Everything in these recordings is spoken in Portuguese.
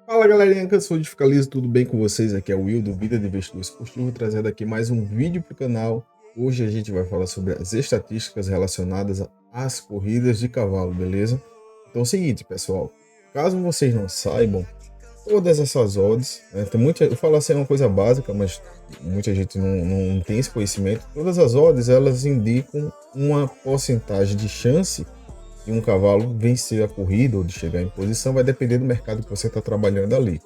Fala galerinha, que eu sou de Ficalizo, tudo bem com vocês? Aqui é o Will do Vida de Investidor Esportivo, trazendo aqui mais um vídeo para o canal. Hoje a gente vai falar sobre as estatísticas relacionadas às corridas de cavalo, beleza? Então é o seguinte, pessoal, caso vocês não saibam, todas essas odds, né, eu falo assim, é uma coisa básica, mas muita gente não tem esse conhecimento. Todas as odds, elas indicam uma porcentagem de chance de um cavalo vencer a corrida ou de chegar em posição, vai depender do mercado que você está trabalhando ali.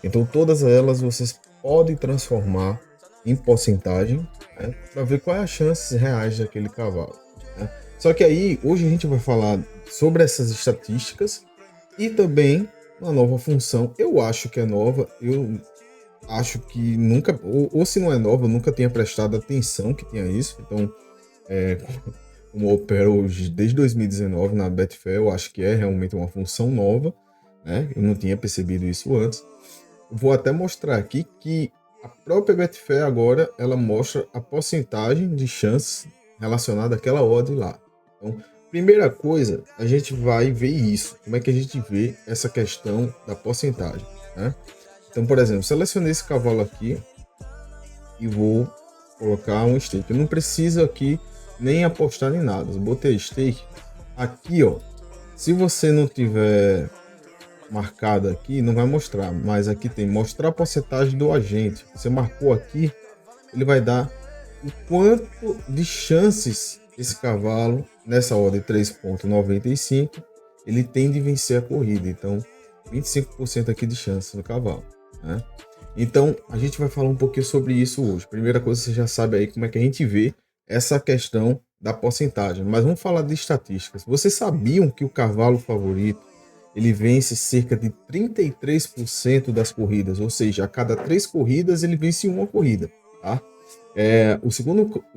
Então todas elas vocês podem transformar em porcentagem, né, para ver quais as chances reais daquele cavalo, né? Só que aí hoje a gente vai falar sobre essas estatísticas e também uma nova função. Eu acho que é nova, eu acho que nunca, ou se não é nova, eu nunca tinha prestado atenção que tinha isso. Então, é, como eu opero hoje desde 2019 na Betfair, eu acho que é realmente uma função nova, né? Eu não tinha percebido isso antes. Vou até mostrar aqui que a própria Betfair agora ela mostra a porcentagem de chances relacionada àquela odd lá. Então, primeira coisa, a gente vai ver isso. Como é que a gente vê essa questão da porcentagem, né? Então, por exemplo, selecionei esse cavalo aqui e vou colocar um stake. Eu não preciso aqui nem apostar em nada. Eu botei stake aqui, ó. Se você não tiver marcado aqui, não vai mostrar, mas aqui tem mostrar a porcentagem do agente. Você marcou aqui, ele vai dar o quanto de chances esse cavalo nessa ordem 3,95 ele tem de vencer a corrida. Então, 25% aqui de chance do cavalo, né? Então, a gente vai falar um pouquinho sobre isso hoje. Primeira coisa, você já sabe aí como é que a gente vê essa questão da porcentagem. Mas vamos falar de estatísticas. Vocês sabiam que o cavalo favorito ele vence cerca de 33% das corridas, ou seja, a cada 3 corridas ele vence uma corrida, tá? O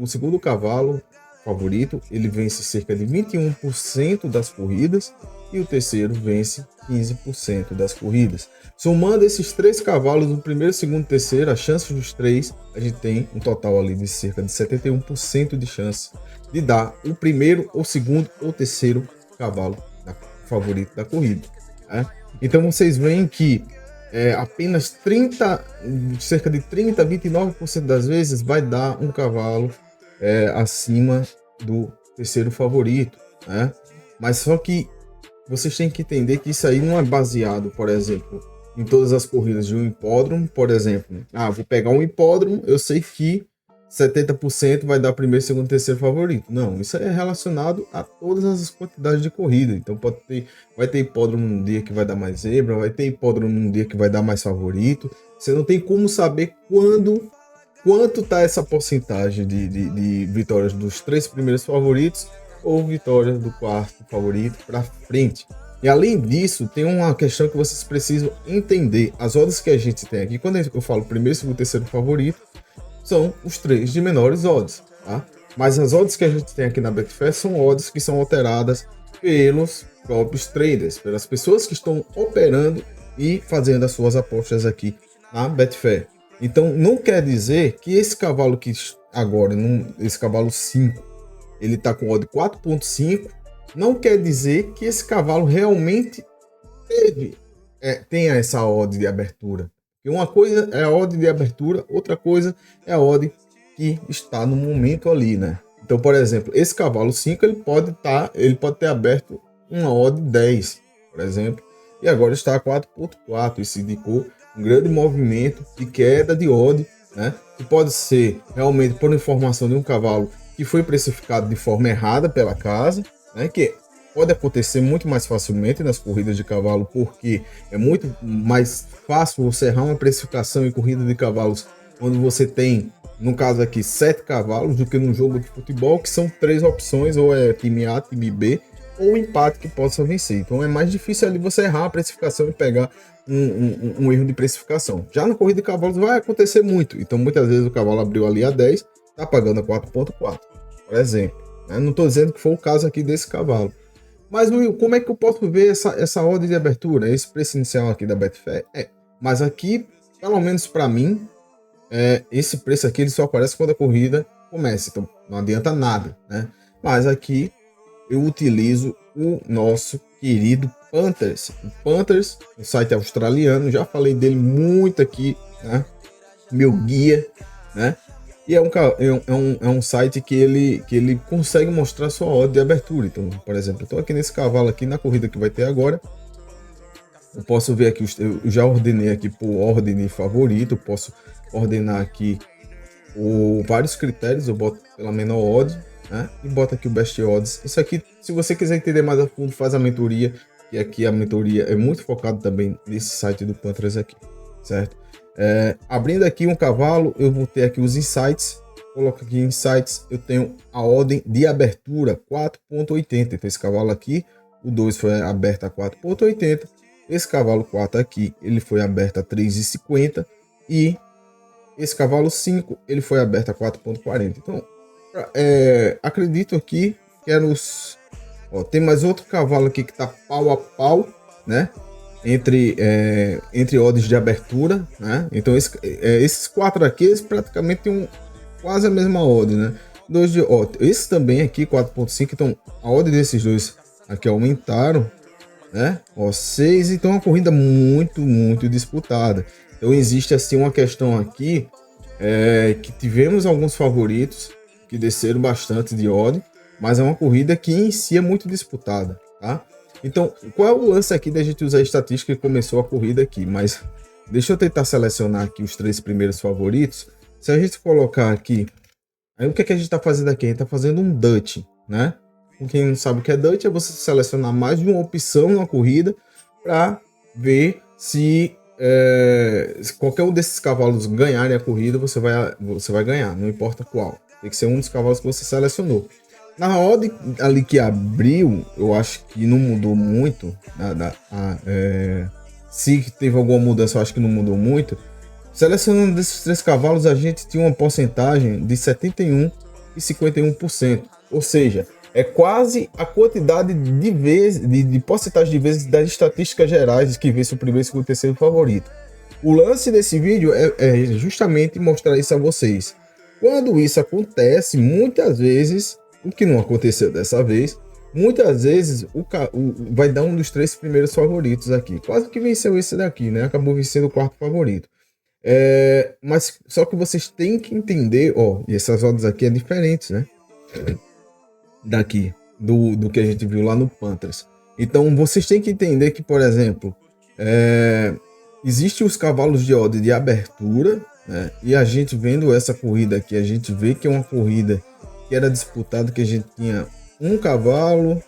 segundo cavalo favorito, ele vence cerca de 21% das corridas e o terceiro vence 15% das corridas. Somando esses 3 cavalos, no primeiro, segundo e terceiro, as chances dos 3, a gente tem um total ali de cerca de 71% de chance de dar o primeiro, o segundo ou terceiro cavalo favorito da corrida, né? Então vocês veem que apenas cerca de 30, 29% das vezes vai dar um cavalo acima do terceiro favorito, né? Mas só que vocês têm que entender que isso aí não é baseado, por exemplo, em todas as corridas de um hipódromo, por exemplo. Vou pegar um hipódromo, eu sei que 70% vai dar primeiro, segundo, terceiro favorito. Não, isso é relacionado a todas as quantidades de corrida. Então vai ter hipódromo num dia que vai dar mais zebra, vai ter hipódromo num dia que vai dar mais favorito. Você não tem como saber quanto tá essa porcentagem de vitórias dos 3 primeiros favoritos ou vitórias do quarto favorito para frente. E além disso, tem uma questão que vocês precisam entender. As odds que a gente tem aqui, quando eu falo primeiro, segundo, terceiro favorito, são os 3 de menores odds, tá? Mas as odds que a gente tem aqui na Betfair são odds que são alteradas pelos próprios traders, pelas pessoas que estão operando e fazendo as suas apostas aqui na Betfair. Então não quer dizer que esse cavalo que agora, esse cavalo 5, ele está com odd 4,5, não quer dizer que esse cavalo realmente tenha essa odd de abertura. E uma coisa é a odd de abertura, outra coisa é a odd que está no momento ali, né? Então, por exemplo, esse cavalo 5 ele pode ter aberto uma odd 10, por exemplo, e agora está a 4,4. Isso indicou um grande movimento de queda de odd, né? Que pode ser realmente por informação de um cavalo que foi precificado de forma errada pela casa, né? Que pode acontecer muito mais facilmente nas corridas de cavalo, porque é muito mais fácil você errar uma precificação em corrida de cavalos quando você tem, no caso aqui, 7 cavalos, do que num jogo de futebol, que são 3 opções, ou é time A, time B, ou empate que possa vencer. Então é mais difícil ali você errar a precificação e pegar um erro de precificação. Já na corrida de cavalos vai acontecer muito. Então muitas vezes o cavalo abriu ali a 10, tá pagando a 4,4, por exemplo, né? Não estou dizendo que foi o caso aqui desse cavalo. Mas, Will, como é que eu posso ver essa ordem de abertura, esse preço inicial aqui da Betfair? Mas aqui, pelo menos para mim, esse preço aqui ele só aparece quando a corrida começa, então não adianta nada, né? Mas aqui eu utilizo o nosso querido Panthers. Panthers, um site australiano, já falei dele muito aqui, né? Meu guia, né? E é um site que ele consegue mostrar sua odd de abertura. Então, por exemplo, eu estou aqui nesse cavalo aqui na corrida que vai ter agora. Eu posso ver aqui, eu já ordenei aqui por ordem de favorito, eu posso ordenar aqui por vários critérios, eu boto pela menor odd, né? E boto aqui o best odds. Isso aqui, se você quiser entender mais a fundo, faz a mentoria, que aqui a mentoria é muito focada também nesse site do Panthers aqui, certo? Abrindo aqui um cavalo, eu vou ter aqui os insights. Coloco aqui insights, eu tenho a ordem de abertura 4.80. Então esse cavalo aqui, o 2 foi aberto a 4.80. Esse cavalo 4 aqui, ele foi aberto a 3,50. E esse cavalo 5, ele foi aberto a 4.40. Então, acredito aqui que era os... Ó, tem mais outro cavalo aqui que tá pau a pau, né? Entre odds de abertura, né? Então esses 4 aqui, eles praticamente têm quase a mesma odd, né? Esse também aqui, 4.5, então a odd desses dois aqui aumentaram, né? Ó, 6, então é uma corrida muito, muito disputada. Então existe assim uma questão aqui, que tivemos alguns favoritos que desceram bastante de odd, mas é uma corrida que em si é muito disputada, tá? Então, qual é o lance aqui da gente usar a estatística que começou a corrida aqui? Mas deixa eu tentar selecionar aqui os 3 primeiros favoritos. Se a gente colocar aqui, aí o que a gente está fazendo aqui? A gente está fazendo um Dutch, né? Quem não sabe o que é Dutch, é você selecionar mais de uma opção na corrida para ver se qualquer um desses cavalos ganharem a corrida, você vai ganhar, não importa qual. Tem que ser um dos cavalos que você selecionou. Na odd ali que abriu, eu acho que não mudou muito. Se teve alguma mudança, eu acho que não mudou muito. Selecionando desses 3 cavalos, a gente tinha uma porcentagem de 71% e 51%. Ou seja, é quase a quantidade de vezes, de porcentagem de vezes das estatísticas gerais que vence o primeiro, segundo e terceiro favorito. O lance desse vídeo é justamente mostrar isso a vocês. Quando isso acontece, muitas vezes, o que não aconteceu dessa vez, muitas vezes vai dar um dos 3 primeiros favoritos aqui. Quase que venceu esse daqui, né? Acabou vencendo o 4º favorito. Mas só que vocês têm que entender, ó, e essas odds aqui é diferentes, né? Daqui, do que a gente viu lá no Panthers. Então vocês têm que entender que, por exemplo, existem os cavalos de odd de abertura, né? E a gente vendo essa corrida aqui, a gente vê que é uma corrida que era disputada, que a gente tinha um cavalo,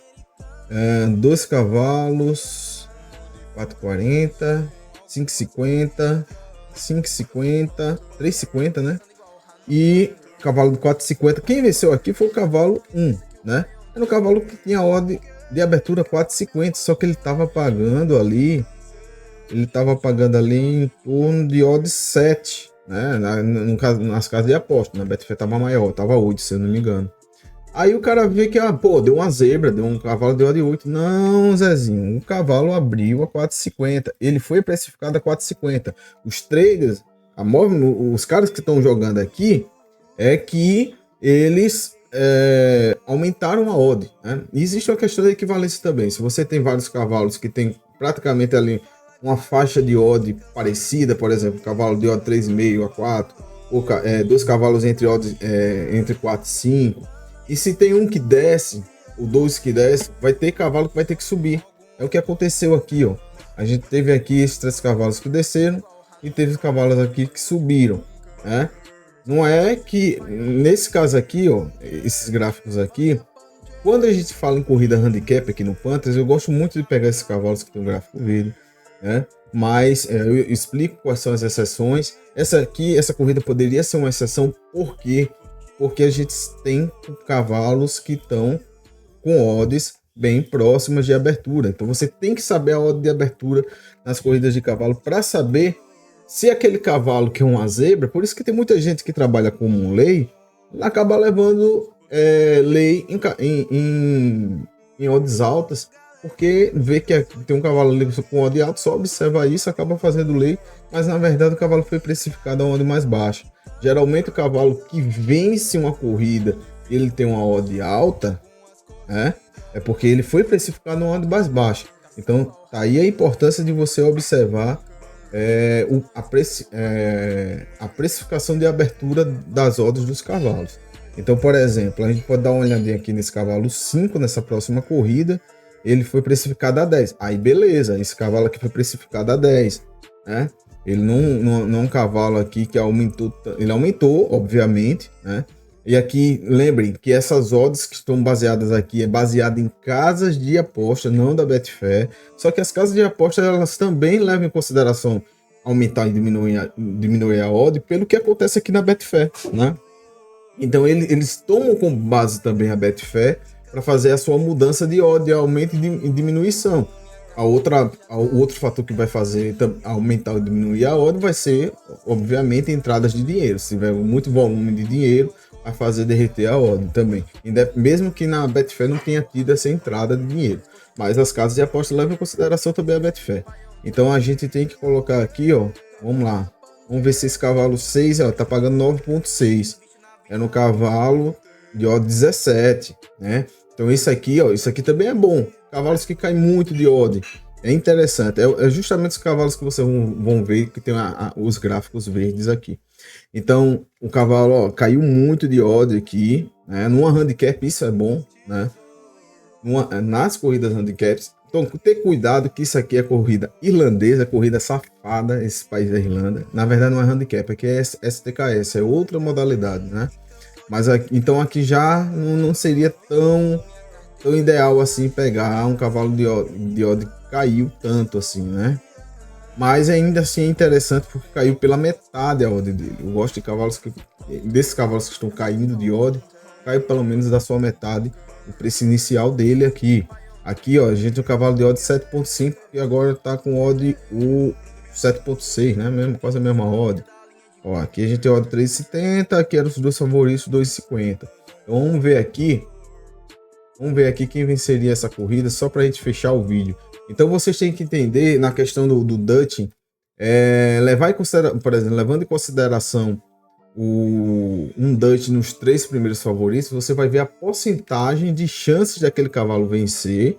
2 cavalos, 4,40, 5,50, 5,50, 3,50, né? E cavalo de 4,50. Quem venceu aqui foi o cavalo 1, né? Era um cavalo que tinha odd de abertura 4,50, só que ele estava pagando ali em torno de odd 7, né? Nas casas de aposta, na Betfair estava maior, estava 8, se eu não me engano. Aí o cara vê que, deu uma zebra, deu um cavalo, deu a de 8. Não, Zezinho, o cavalo abriu a 4,50. Ele foi precificado a 4,50. Os traders, os caras que estão jogando aqui, é que eles aumentaram a odd, né? E existe uma questão de equivalência também. Se você tem vários cavalos que tem praticamente ali uma faixa de odd parecida, por exemplo, cavalo de odd 3,5 a 4, ou 2 cavalos entre 4 e 5, e se tem um que desce, o 2 que desce, vai ter cavalo que vai ter que subir. É o que aconteceu aqui, ó. A gente teve aqui esses 3 cavalos que desceram e teve os cavalos aqui que subiram, né? Não é que, nesse caso aqui, ó, esses gráficos aqui, quando a gente fala em corrida handicap aqui no Panthers, eu gosto muito de pegar esses cavalos que tem um gráfico verde, né? Mas eu explico quais são as exceções. Essa corrida poderia ser uma exceção, por quê? Porque a gente tem cavalos que estão com odds bem próximas de abertura. Então você tem que saber a odd de abertura nas corridas de cavalo para saber se aquele cavalo que é uma zebra. Por isso que tem muita gente que trabalha como um lei, acaba levando lei em odds altas, porque vê que tem um cavalo ali com odd alto, só observa isso, acaba fazendo lei, mas na verdade o cavalo foi precificado a odd mais baixa. Geralmente o cavalo que vence uma corrida, ele tem uma odd alta, né? É porque ele foi precificado a uma odd mais baixa. Então, tá aí a importância de você observar a precificação de abertura das odds dos cavalos. Então, por exemplo, a gente pode dar uma olhadinha aqui nesse cavalo 5, nessa próxima corrida, ele foi precificado a 10. Aí, beleza, esse cavalo aqui foi precificado a 10, né? Ele não é um cavalo aqui que aumentou, ele aumentou, obviamente, né? E aqui, lembrem que essas odds que estão baseadas aqui é baseada em casas de aposta, não da Betfair. Só que as casas de aposta, elas também levam em consideração aumentar e diminuir a odd pelo que acontece aqui na Betfair, né? Então eles tomam como base também a Betfair para fazer a sua mudança de odd, de aumento e diminuição. O outro fator que vai fazer aumentar ou diminuir a odd vai ser, obviamente, entradas de dinheiro. Se tiver muito volume de dinheiro, vai fazer derreter a odd também. Mesmo que na Betfair não tenha tido essa entrada de dinheiro. Mas as casas de aposta levam em consideração também a Betfair. Então a gente tem que colocar aqui, ó. Vamos lá. Vamos ver se esse cavalo 6, ó, tá pagando 9,6. É no cavalo de odd 17, né? Então isso aqui, ó, isso aqui também é bom. Cavalos que caem muito de odd. É interessante. É justamente os cavalos que vocês vão ver que tem os gráficos verdes aqui. Então, o cavalo, ó, caiu muito de odd aqui, né? Numa handicap, isso é bom, né? Nas corridas handicaps. Então, ter cuidado que isso aqui é corrida irlandesa, corrida safada, esse país da Irlanda. Na verdade, não é handicap, aqui é STKS, é outra modalidade, né? Mas aqui, então aqui já não seria tão ideal assim pegar um cavalo de odd que caiu tanto assim, né? Mas ainda assim é interessante porque caiu pela metade a odd dele. Eu gosto de desses cavalos que estão caindo de odd, caiu pelo menos da sua metade o preço inicial dele aqui. Aqui, ó, a gente tem um cavalo de odd 7.5 e agora tá com odd o 7.6, né? Mesmo, quase a mesma odd. Ó, aqui a gente tem odd 3,70, aqui eram os dois favoritos 2,50. Então vamos ver aqui. Vamos ver aqui quem venceria essa corrida, só para a gente fechar o vídeo. Então vocês têm que entender na questão do Dutch, por exemplo, levando em consideração um Dutch nos 3 primeiros favoritos, você vai ver a porcentagem de chances daquele cavalo vencer,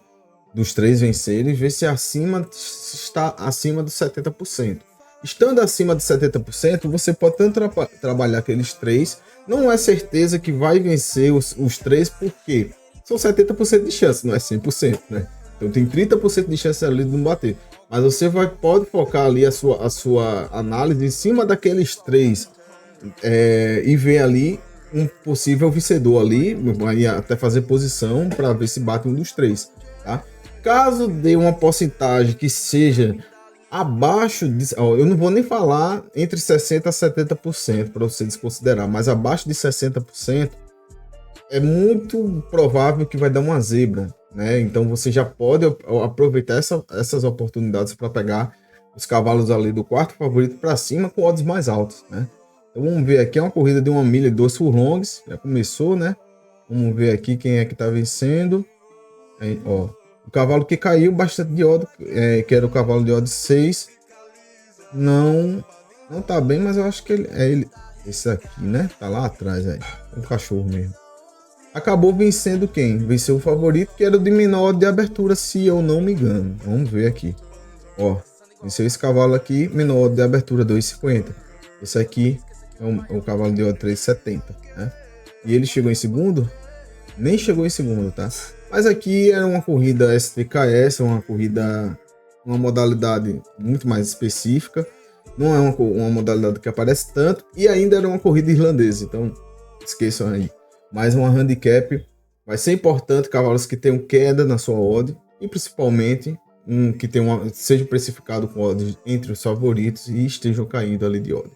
dos 3 vencerem, ver se está acima dos 70%. Estando acima de 70%, você pode tanto trabalhar aqueles 3, não é certeza que vai vencer os 3, porque são 70% de chance, não é 100%, né? Então tem 30% de chance ali de não bater. Mas você pode focar ali a sua análise em cima daqueles 3 e ver ali um possível vencedor ali, vai até fazer posição para ver se bate um dos 3, tá? Caso dê uma porcentagem que seja abaixo de, eu não vou nem falar entre 60% a 70% para você desconsiderar, mas abaixo de 60% é muito provável que vai dar uma zebra, né? Então você já pode aproveitar essas oportunidades para pegar os cavalos ali do quarto favorito para cima com odds mais altos, né? Então vamos ver aqui, é uma corrida de 1 milha e 2 furlongs, já começou, né? Vamos ver aqui quem é que tá vencendo. Aí, ó, o cavalo que caiu bastante de odd, que era o cavalo de odd 6, não tá bem, mas eu acho que ele esse aqui, né? Tá lá atrás aí, um cachorro mesmo. Acabou vencendo quem? Venceu o favorito, que era o de menor de abertura, se eu não me engano. Vamos ver aqui. Ó, venceu esse cavalo aqui, menor de abertura 2,50. Esse aqui é o cavalo de odd 3,70, né? E ele chegou em segundo? Nem chegou em segundo, tá? Mas aqui era uma corrida STKS, uma modalidade muito mais específica. Não é uma modalidade que aparece tanto. E ainda era uma corrida irlandesa, então esqueçam aí. Mais uma handicap. Vai ser importante cavalos que tenham queda na sua odd. E principalmente que seja precificado com odd entre os favoritos e estejam caindo ali de odd.